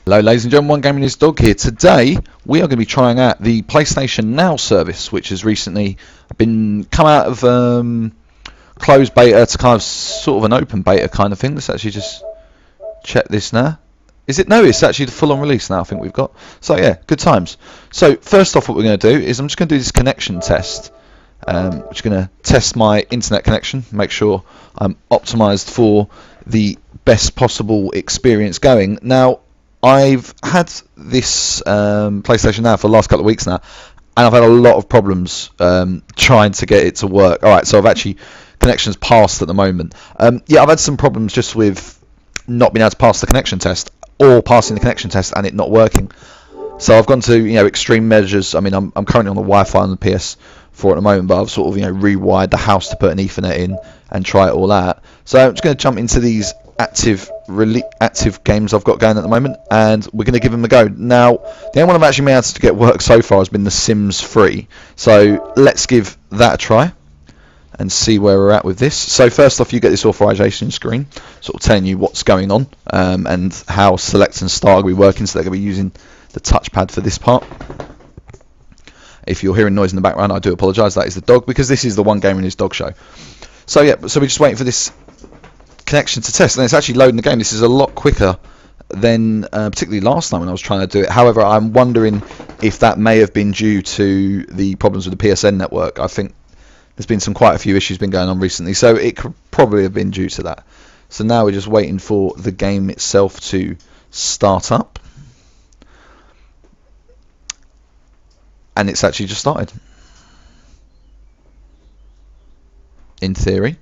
Hello ladies and gentlemen, One Gaming is Dog here. Today we are going to be trying out the PlayStation Now service, which has recently come out of closed beta to kind of sort of an open beta kind of thing. Let's actually just check this now. Is it? No, it's actually the full-on release now I think we've got. So yeah, good times. So first off, what we're going to do is I'm just going to do this connection test. Which is going to test my internet connection, make sure I'm optimized for the best possible experience going. Now, I've had this PlayStation Now for the last couple of weeks now, and I've had a lot of problems trying to get it to work. Alright, so I've actually, connection's passed at the moment. Yeah, I've had some problems just with not being able to pass the connection test, or passing the connection test and it not working. So I've gone to extreme measures. I mean, I'm currently on the Wi-Fi on the PS4 at the moment, but I've sort of rewired the house to put an Ethernet in and try it all out. So I'm just going to jump into these active games I've got going at the moment, and we're going to give them a go. Now, the only one I've actually been able to get work so far has been The Sims 3. So let's give that a try and see where we're at with this. So first off, you get this authorization screen, sort of telling you what's going on and how select and start are going to be working. So they're going to be using the touchpad for this part. If you're hearing noise in the background, I do apologise. That is the dog, because this is the One Gamer and His Dog show. So yeah, so we're just waiting for this connection to test, and it's actually loading the game. This is a lot quicker than particularly last time when I was trying to do it. However, I'm wondering if that may have been due to the problems with the PSN network. I think there's been quite a few issues been going on recently, so it could probably have been due to that. So now we're just waiting for the game itself to start up. And it's actually just started. In theory.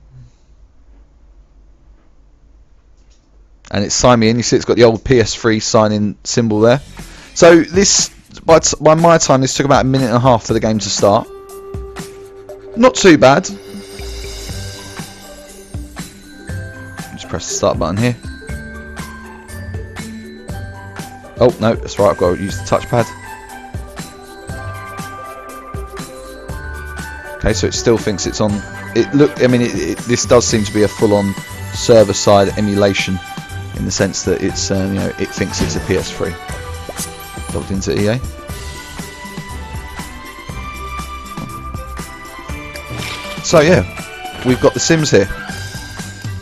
And it's signed me in. You see it's got the old PS3 sign-in symbol there. So this, by my time, this took about a minute and a half for the game to start. Not too bad. Just press the start button here. Oh, no, that's right, I've got to use the touchpad. Okay, so it still thinks it's on. This does seem to be a full-on server-side emulation, in the sense that it's it thinks it's a PS3 logged into EA. So yeah, we've got The Sims here.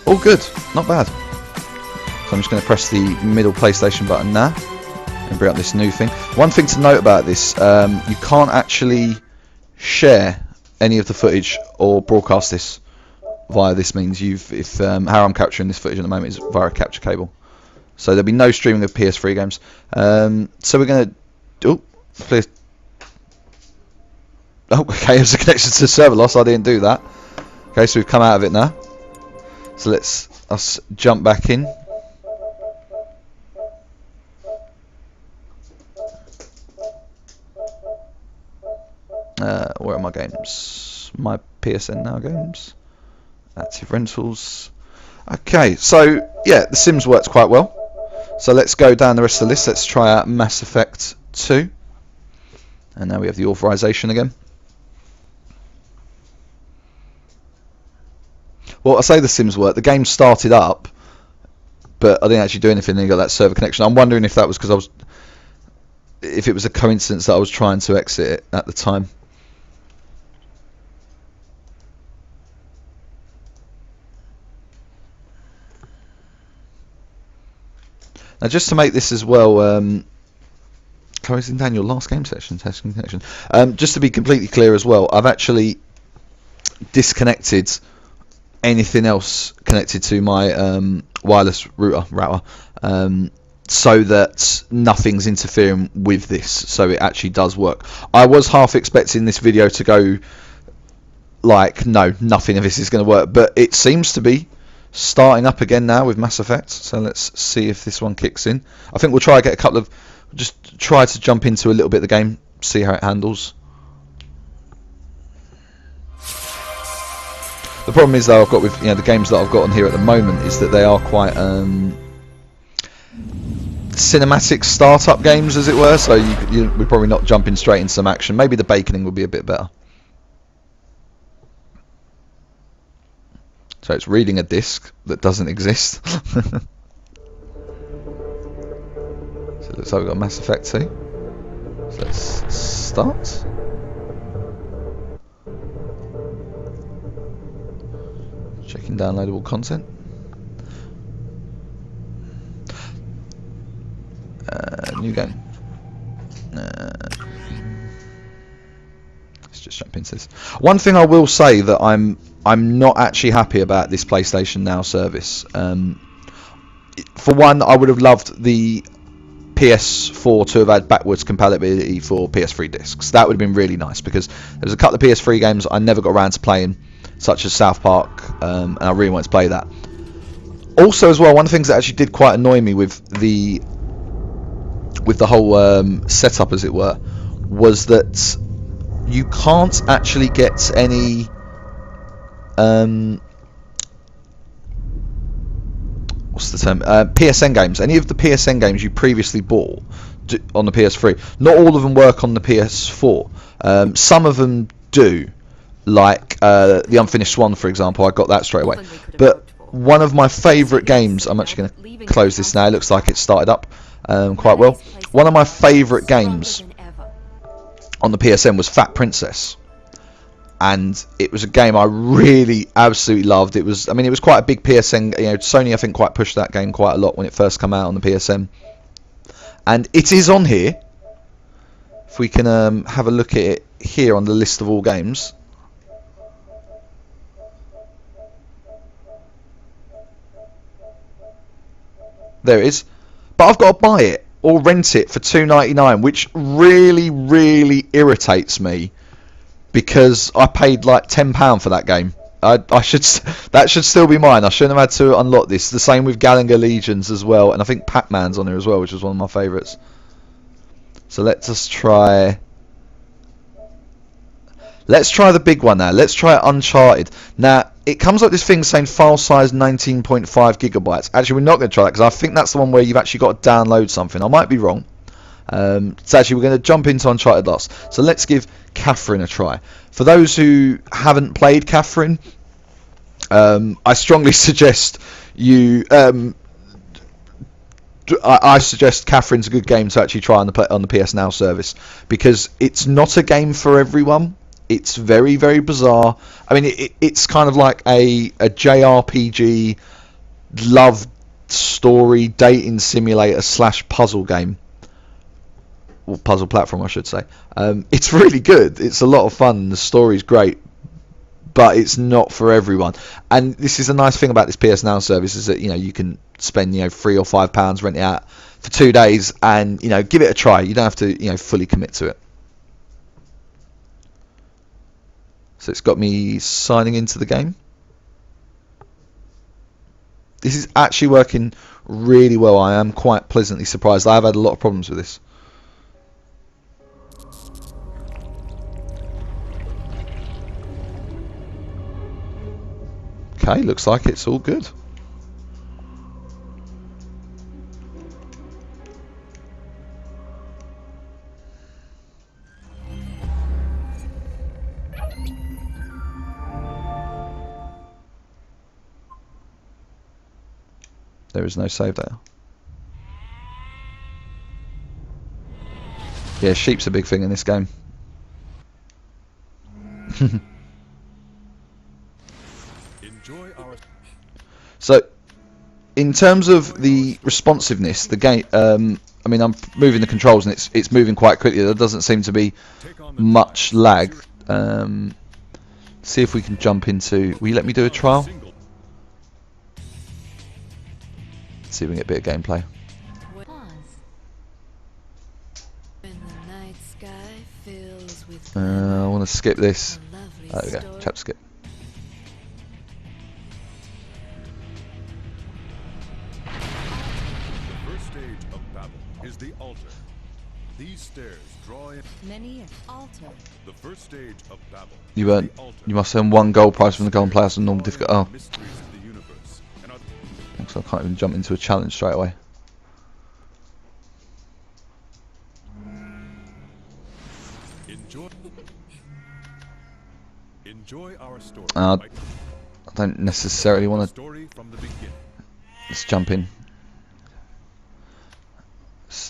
All good, not bad. So I'm just going to press the middle PlayStation button now and bring up this new thing. One thing to note about this: you can't actually share any of the footage or broadcast this via this means. How I'm capturing this footage at the moment is via a capture cable, so there'll be no streaming of PS3 games. So we're going to please. Oh, okay, there's a connection to server loss. I didn't do that. Okay, so we've come out of it now. So let's jump back in. Where are my games? My PSN Now games. Active rentals. Okay, so yeah, The Sims works quite well. So let's go down the rest of the list. Let's try out Mass Effect 2. And now we have the authorization again. Well, I say The Sims work. The game started up, but I didn't actually do anything, and you got that server connection. I'm wondering if that was because if it was a coincidence that I was trying to exit it at the time. Now, just to make this as well, closing down your last game session, testing connection. Just to be completely clear as well, I've actually disconnected anything else connected to my wireless router, so that nothing's interfering with this. So it actually does work. I was half expecting this video to go like, no, nothing of this is going to work, but it seems to be starting up again now with Mass Effect. So let's see if this one kicks in. I think we'll try to get a couple of, just try to jump into a little bit of the game, see how it handles. The problem is though, I've got with the games that I've got on here at the moment is that they are quite cinematic startup games, as it were. So we're probably not jumping straight into some action. Maybe the baconing would be a bit better. So it's reading a disc that doesn't exist. So Looks like we've got Mass Effect 2. So let's start. Checking downloadable content. New game. Let's just jump into this. One thing I will say that I'm not actually happy about this PlayStation Now service. For one, I would have loved the PS4 to have had backwards compatibility for PS3 discs. That would have been really nice, because there's a couple of PS3 games I never got around to playing, such as South Park, and I really wanted to play that. Also, as well, one of the things that actually did quite annoy me with the whole setup, as it were, was that you can't actually get any what's the term? PSN games. Any of the PSN games you previously bought on the PS3, not all of them work on the PS4. Some of them do, like the Unfinished Swan, for example. I got that straight away. But one of my favourite games, I'm actually going to close this now. It looks like it started up quite well. One of my favourite games on the PSN was Fat Princess, and it was a game I really absolutely loved. It was, I mean, it was quite a big PSN. You know, Sony I think quite pushed that game quite a lot when it first came out on the PSN, and it is on here. If we can have a look at it here on the list of all games. There it is. But I've got to buy it or rent it for $2.99, which really, really irritates me, because I paid like £10 for that game. That should still be mine. I shouldn't have had to unlock this. The same with Galaga Legions as well, and I think Pac-Man's on here as well, which was one of my favourites. So let's try the big one now. Let's try Uncharted. Now, it comes up this thing saying file size 19.5 gigabytes. Actually, we're not going to try that, because I think that's the one where you've actually got to download something. I might be wrong. So actually, we're going to jump into Uncharted last. So let's give Catherine a try. For those who haven't played Catherine, I strongly suggest you... I suggest Catherine's a good game to actually try on the PS Now service, because it's not a game for everyone. It's very, very bizarre. I mean, it's kind of like a JRPG love story dating simulator / puzzle game. Or puzzle platform, I should say. It's really good. It's a lot of fun. The story's great, but it's not for everyone. And this is a nice thing about this PS Now service, is that, you know, you can spend, you know, £3 or £5, rent it out for 2 days, and, you know, give it a try. You don't have to, you know, fully commit to it. So it's got me signing into the game. This is actually working really well. I am quite pleasantly surprised. I've had a lot of problems with this. Okay, looks like it's all good. There is no save there. Yeah, sheep's a big thing in this game. So, in terms of the responsiveness, the game, I mean, I'm moving the controls and it's moving quite quickly. There doesn't seem to be much lag. See if we can jump into... Will you let me do a trial? Let's see if we can get a bit of gameplay. I want to skip this. There we go. Chap skip. Is the altar. These stairs draw in many altar. The first stage of Babel. You must earn 1 gold prize from the golden players on normal difficult. Oh. So I can't even jump into a challenge straight away. Enjoy our story. I don't necessarily want to. Let's jump in.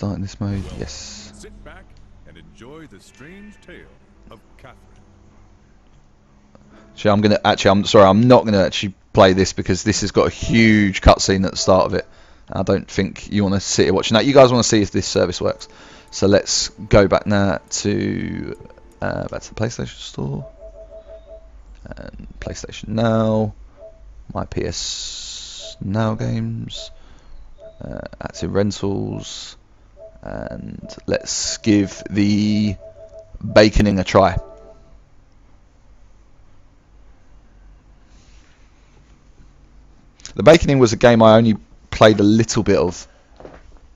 starting this mode. Well, Yes. sit back and enjoy the strange tale of Catherine. I'm sorry, I'm not gonna actually play this because this has got a huge cutscene at the start of it. I don't think you want to sit here watching that. You guys want to see if this service works. So let's go back now to the PlayStation Store and PlayStation Now, my PS Now games, active rentals, and let's give the baconing a try. The Baconing was a game I only played a little bit of.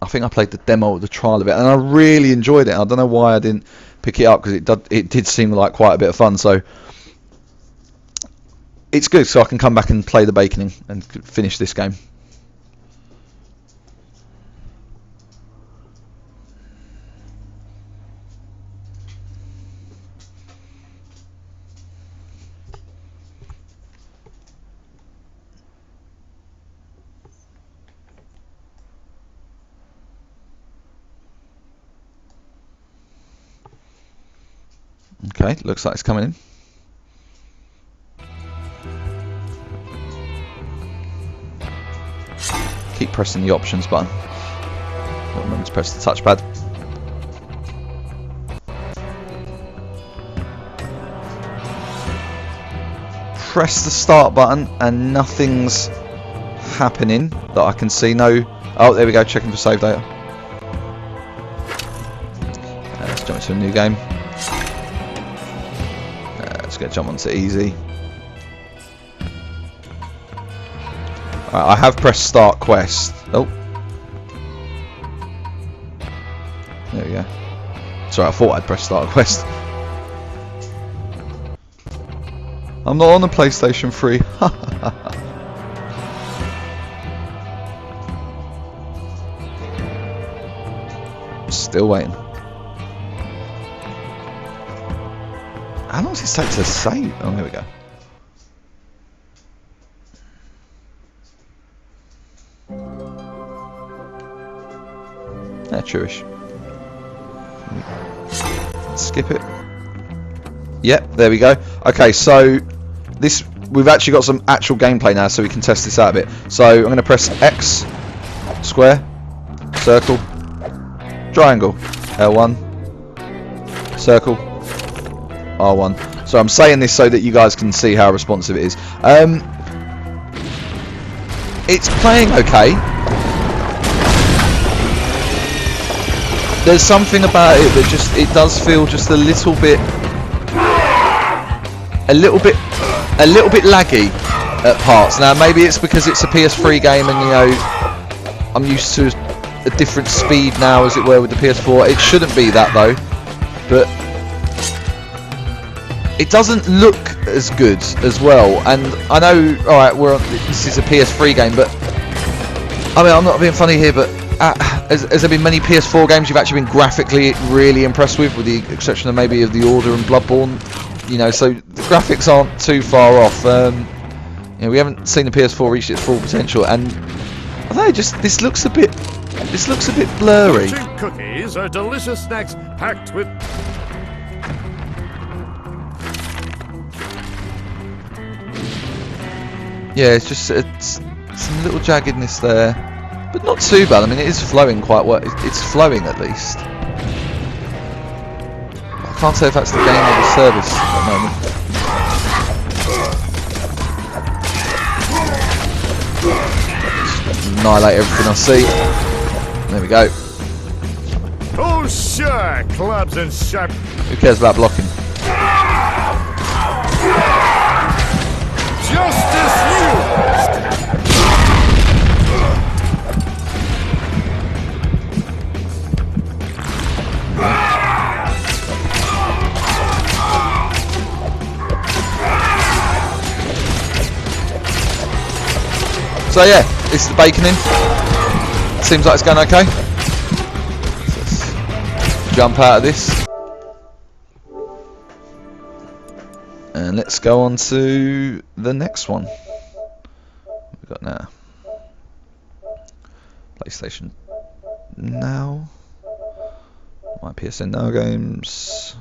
I think I played the demo or the trial of it, and I really enjoyed it. I don't know why I didn't pick it up, because it did seem like quite a bit of fun. So it's good, so I can come back and play the Baconing and finish this game. Okay, looks like it's coming in. Keep pressing the options button. Don't remember to press the touchpad. Press the start button and nothing's happening that I can see. No. Oh, there we go, checking for save data. Let's jump into a new game. Let's go jump onto easy. Right, I have pressed start quest. Oh. There we go. Sorry, I thought I'd pressed start quest. I'm not on the PlayStation 3. Still waiting. How long does it take to save? Oh, here we go. Yeah, true-ish. Skip it. Yep, there we go. Okay, so we've actually got some actual gameplay now, so we can test this out a bit. So I'm going to press X, square, circle, triangle, L1, circle, R1. So I'm saying this so that you guys can see how responsive it is. It's playing okay. There's something about it that it does feel just a little bit laggy at parts. Now maybe it's because it's a PS3 game and, you know, I'm used to a different speed now, as it were, with the PS4. It shouldn't be that though, but it doesn't look as good as well. And I know, alright, this is a PS3 game, but I mean, I'm not being funny here, but has there been many PS4 games you've actually been graphically really impressed with the exception of maybe of The Order and Bloodborne? You know, so the graphics aren't too far off. You know, we haven't seen the PS4 reach its full potential, and I don't know, just this looks a bit blurry. Chip cookies are delicious snacks packed with. Yeah, it's just some little jaggedness there. But not too bad. I mean, it is flowing quite well. It's flowing at least. I can't say if that's the game or the service at the moment. Just annihilate everything I see. There we go. Oh sure, clubs and sharp. Who cares about blocking? Justice you. So yeah, this is the baconing. Seems like it's going okay. Let's jump out of this. And let's go on to the next one. What we've got now. PlayStation Now. My PSN Now games,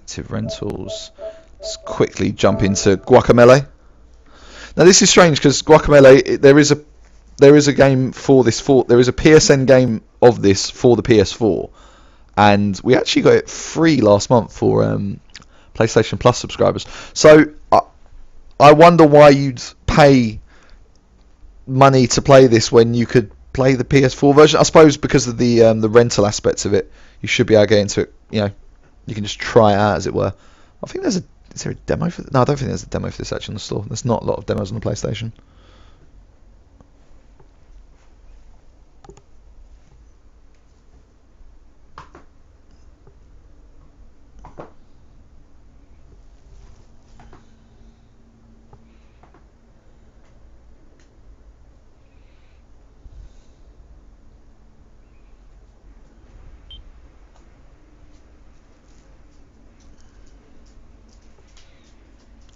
active rentals. Let's quickly jump into Guacamelee. Now this is strange because Guacamelee, there is a game for this there is a PSN game of this for the PS4, and we actually got it free last month for PlayStation Plus subscribers. So I wonder why you'd pay money to play this when you could play the PS4 version. I suppose because of the rental aspects of it, you should be able to get into it. You know, you can just try it out, as it were. I think is there a demo for this? No, I don't think there's a demo for this actually on the store. There's not a lot of demos on the PlayStation.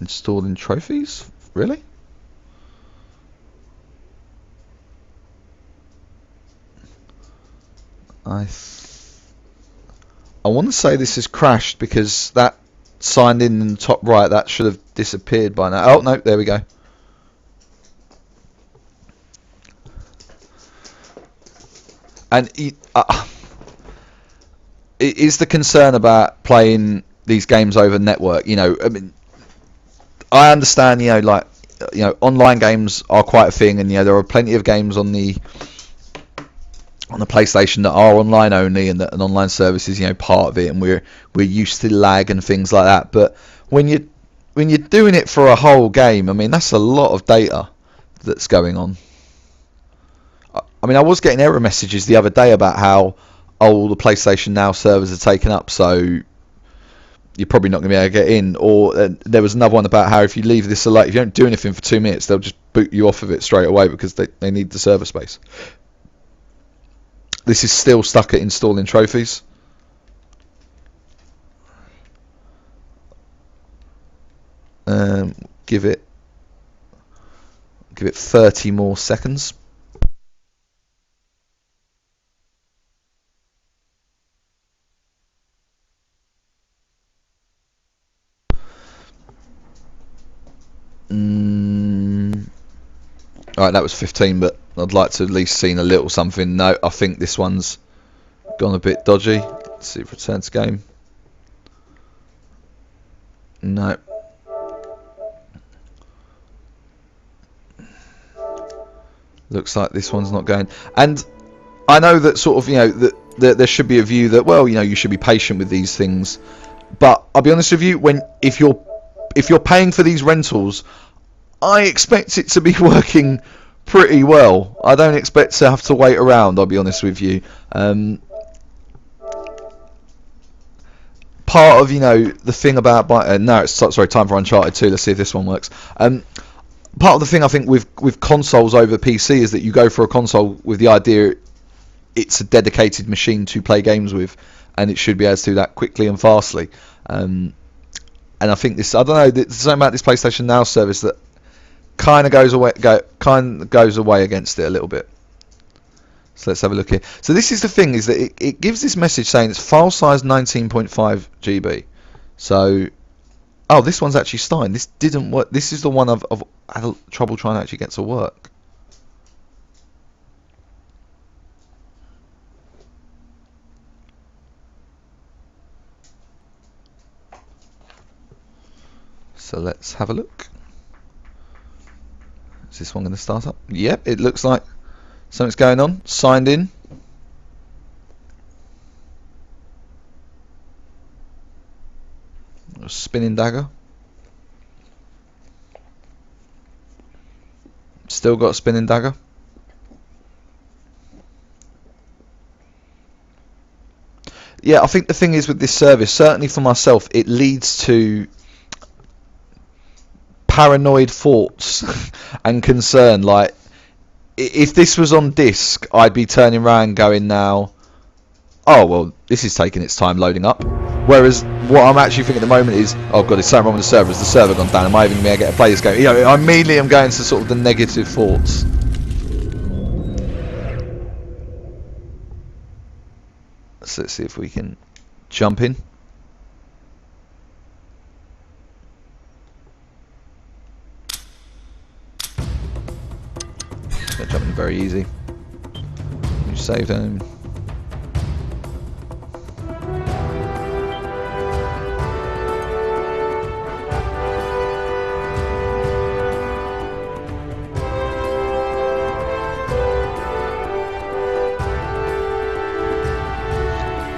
Installed in trophies? Really? I want to say this has crashed because that signed in the top right, that should have disappeared by now. Oh no, there we go. And it is the concern about playing these games over network. You know, I mean, I understand, you know, like, you know, online games are quite a thing, and you know there are plenty of games on the PlayStation that are online only, and that an online service is, you know, part of it, and we're used to lag and things like that. But when you're doing it for a whole game, I mean, that's a lot of data that's going on. I mean, I was getting error messages the other day about how all the PlayStation Now servers are taken up, so you're probably not going to be able to get in. Or there was another one about how if you leave this alert, if you don't do anything for 2 minutes, they'll just boot you off of it straight away because they need the server space. This is still stuck at installing trophies. Give it 30 more seconds. Alright, that was 15, but I'd like to at least seen a little something. No, I think this one's gone a bit dodgy. Let's see if it returns game. No. Looks like this one's not going. And I know that sort of, you know, that there should be a view that, well, you know, you should be patient with these things. But I'll be honest with you, if you're paying for these rentals, I expect it to be working pretty well. I don't expect to have to wait around, I'll be honest with you. Part of, you know, the thing about no, it's sorry, time for Uncharted 2. Let's see if this one works. Part of the thing I think with consoles over PC is that you go for a console with the idea it's a dedicated machine to play games with, and it should be able to do that quickly and fastly. And I think this, I don't know, there's something about this PlayStation Now service that kind of goes away against it a little bit. So let's have a look here. So this is the thing, is that it gives this message saying it's file size 19.5 GB. So, oh, this one's actually starting. This didn't work. This is the one I've had trouble trying to actually get to work. So let's have a look. Is this one going to start up? Yep, it looks like something's going on. Signed in. A spinning dagger. Still got a spinning dagger. Yeah, I think the thing is with this service, certainly for myself, it leads to paranoid thoughts and concern. Like, if this was on disc, I'd be turning around going now, oh well, this is taking its time loading up. Whereas what I'm actually thinking at the moment is, oh god, it's something wrong with the server. Has the server gone down? Am I even going to get to play this game? You know, I immediately am going to sort of the negative thoughts. So let's see if we can jump in. Jumping very easy. You save home.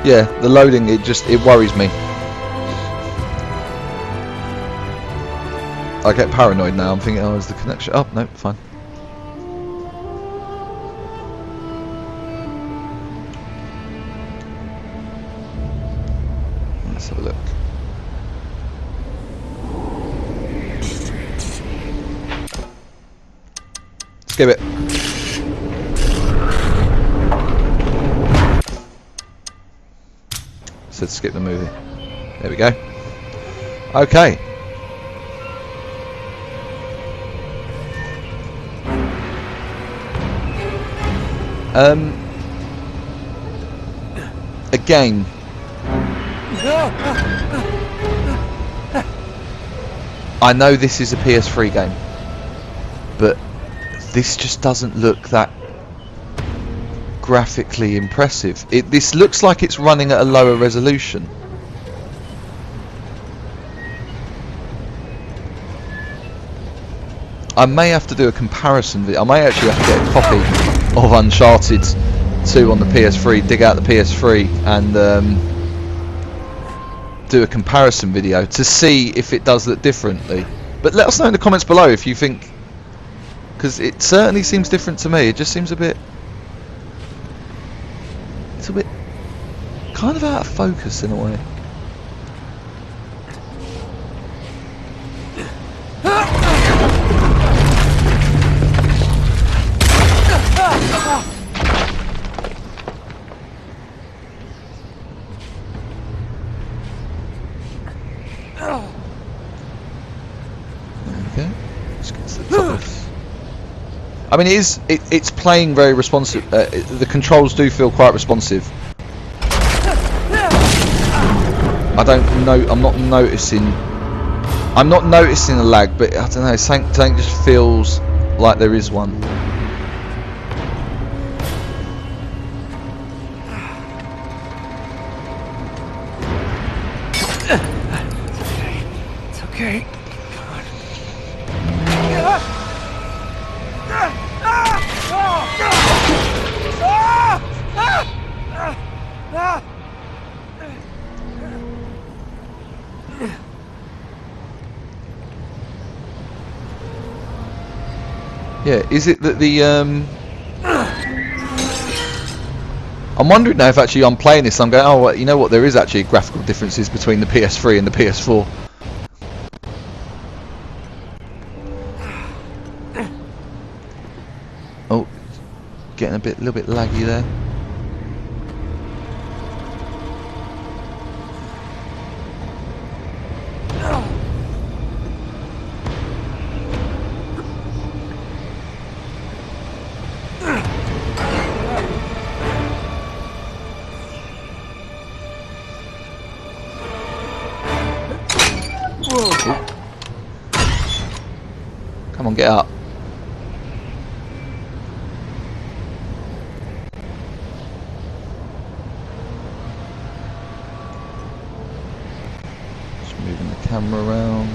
Yeah, the loading, it worries me. I get paranoid now. I'm thinking, oh, is the connection? Oh, no, fine. Let's have a look. Skip it. Said skip the movie. There we go. Okay. Again. I know this is a PS3 game, but this just doesn't look that graphically impressive. This looks like it's running at a lower resolution. I may have to do a comparison video. I may actually have to get a copy of Uncharted 2 on the PS3, dig out the PS3 and do a comparison video to see if it does look differently. But let us know in the comments below if you think, because it certainly seems different to me. It just seems a bit kind of out of focus in a way. Okay, let's get to the top of this. I mean, it's playing very responsive. The controls do feel quite responsive. I don't know. I'm not noticing a lag, but I don't know. Something just feels like there is one. It's okay. Yeah, is it that the I'm wondering now if actually I'm playing this, I'm going, oh, well, you know what, there is actually graphical differences between the PS3 and the PS4. Oh, getting a little bit laggy there. Come on, get up. Just moving the camera around.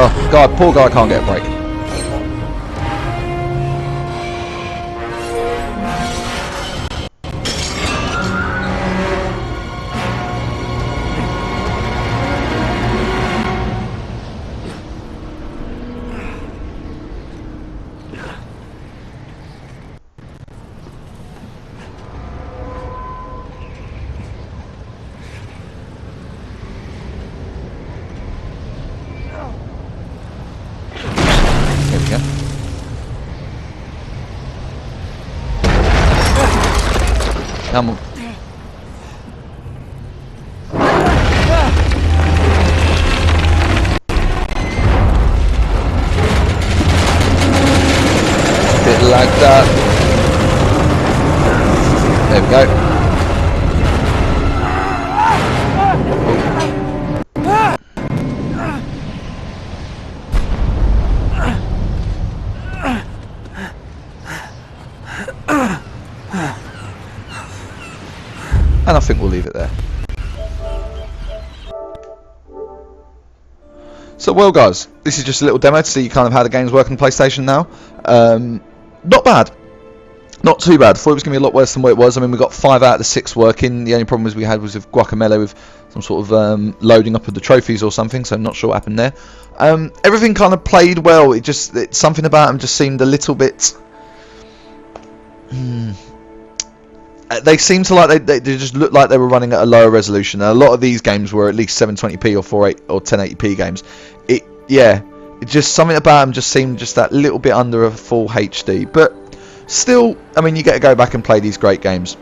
Oh God, poor guy can't get a break. we go. Come on. Bit lagged up. There we go. And I think we'll leave it there. So, well guys, this is just a little demo to see kind of how the games work on PlayStation now. Not bad. Not too bad. Thought it was going to be a lot worse than what it was. I mean, we got 5 out of the 6 working. The only problem we had was with Guacamelee with some sort of loading up of the trophies or something, so I'm not sure what happened there. Everything kind of played well. Something about them just seemed a little bit... They seem to like they just looked like they were running at a lower resolution. A lot of these games were at least 720p or 1080p games. It just something about them just seemed just that little bit under a full HD. But still, I mean, you get to go back and play these great games.